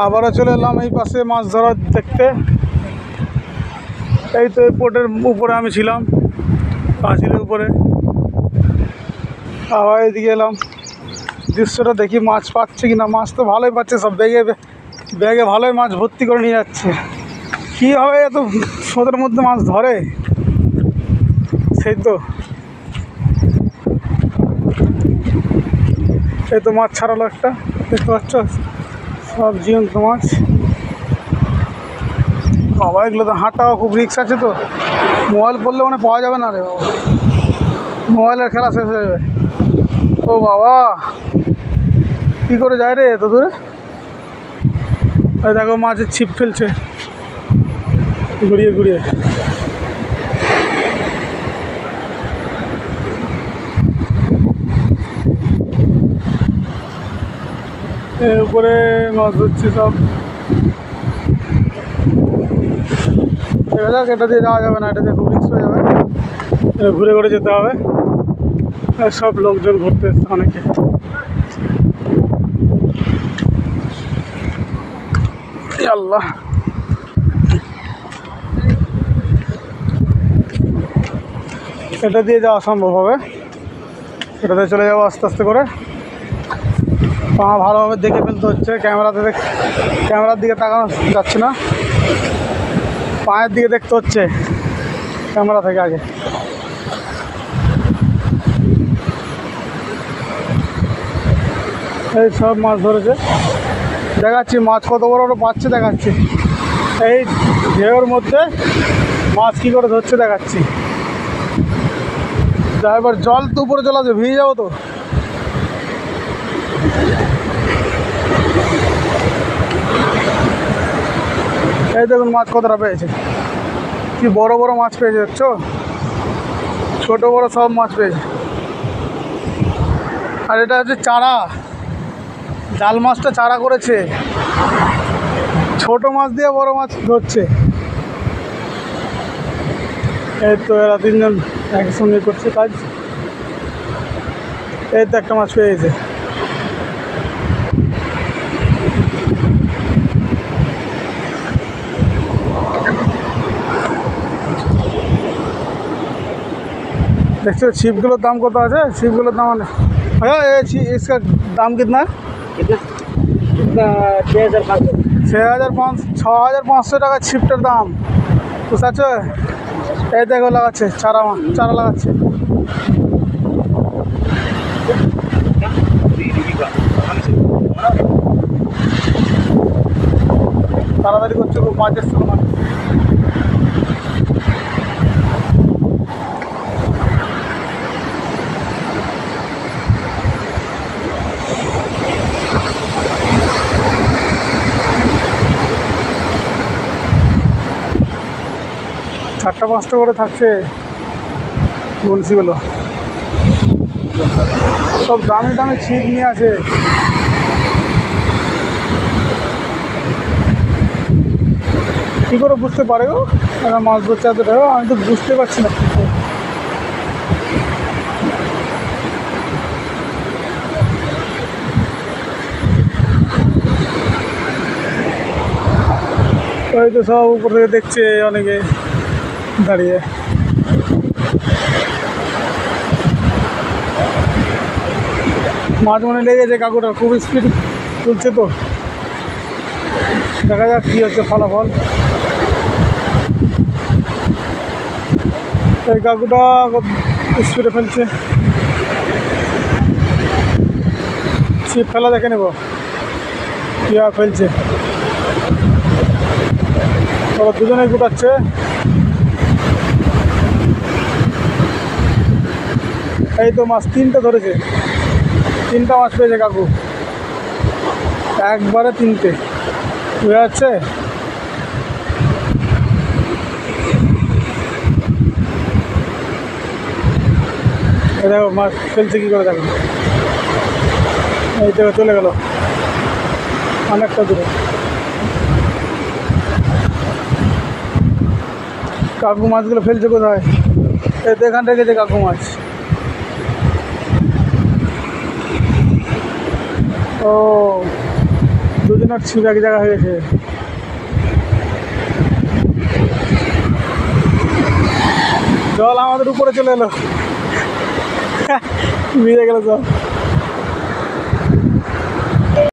আবারও চলে এলাম এই পাশে মাছ ধরা দেখতে। এই তো এই পোর্টের উপরে আমি ছিলাম, পাঁচিলের উপরে। আবার এদিকে এলাম, দৃশ্যটা দেখি মাছ পাচ্ছে কিনা। মাছ তো ভালোই পাচ্ছে, সব ব্যাগে ব্যাগে ভালোই মাছ ভর্তি করে নিয়ে যাচ্ছে। কীভাবে এত স্রোতের মধ্যে মাছ ধরে, সেই তো। এই তো মাছ ছাড়ালো একটা, দেখতে পাচ্ছ, সব জীবন্ত মাছ। বাবা, এগুলো তো হাঁটাও খুব রিক্স আছে তো। মোবাইল পড়লে মানে পাওয়া যাবে না রে বাবা, মোবাইলের খেলা শেষ হয়ে যাবে। ও বাবা, কী করে যায় রে এত দূরে। দেখো মাছের ছিপ ফেলছে ঘুরিয়ে ঘুরিয়ে। এর উপরে মাছ ধরছে সব। দেখা যাক, এটা দিয়ে যাওয়া যাবে না, এটা দিয়ে খুব রিক্স হয়ে যাবে, ঘুরে ঘুরে যেতে হবে। সব লোকজন ঘুরতে এসছে অনেকে। আল্লাহ, এটা দিয়ে যাওয়া সম্ভব হবে, এটাতে চলে যাবো আস্তে আস্তে করে। পা ভালোভাবে দেখে ফেলতে হচ্ছে, ক্যামেরার দিকে তাকানো যাচ্ছে না, পায়ের দিকে দেখতে হচ্ছে ক্যামেরা থেকে আগে। এই সব মাছ ধরেছে, দেখাচ্ছি মাছ কত বড় বড় পাচ্ছে, দেখাচ্ছি। এই ঢেউর মধ্যে মাছ কী করে ধরছে দেখাচ্ছি। এবার জল তো উপরে চলে আসবে, ভিজে যাবো তো। এই দেখুন মাছ কতটা পেয়েছে, কি বড় বড় মাছ পেয়েছে, দেখছো, ছোট বড় সব মাছ পেয়েছে। আর এটা হচ্ছে চারা, জাল মাছটা চারা করেছে, ছোট মাছ দিয়ে বড় মাছ ধরছে। এই তো এরা তিনজন একসঙ্গে করছে কাজ। এই তো একটা মাছ পেয়েছে। देखते हो छिपगुलोर दाम कत আছে छिपगुलोर दाम অনেক। भैया इसका दाम कितना है? 6,500 টাকা ছিপটার দাম, বুঝতে পারছো। এই দেখো লাগাচ্ছে চারা লাগাচ্ছে। তাড়াতাড়ি করছে, খুব মাছ এসছে মাছ। চারটা পাঁচটা করে থাকছে বলছিগুলো, সব দামি দামি ছিপ নিয়ে আছে। কী করে বুঝতে পারে গো এরা মাছ ধরছে এতটা, আমি তো বুঝতে পারছি না। ওই তো সব উপর থেকে দেখছে অনেকে দাঁড়িয়ে। মাছ মনে লেগেছে কাকুটা, খুব স্পিড তুলছে তো, দেখা যাক কী হচ্ছে ফলাফল। এই কাকুটা স্পিডে ফেলছে, ছিপ ফেলা দেখে নেব কীভাবে ফেলছে। ওরা দুজনেই গুটাচ্ছে। এই তো মাছ তিনটে ধরেছে, তিনটা মাছ পেয়েছে কাকু, একবারে তিনটে, বুঝা যাচ্ছে। দেখো মাছ ফেলছে কী করে, দেখো এই তো চলে গেল অনেকটা দূরে। কাকু মাছগুলো ফেলছে কোথায়, এই তো এখান রেখেছে কাকু মাছ। ও দুজনে আর ছিপ এক জায়গা হয়ে গেছে। জল আমাদের উপরে চলে এলো, ভিজে গেল জল।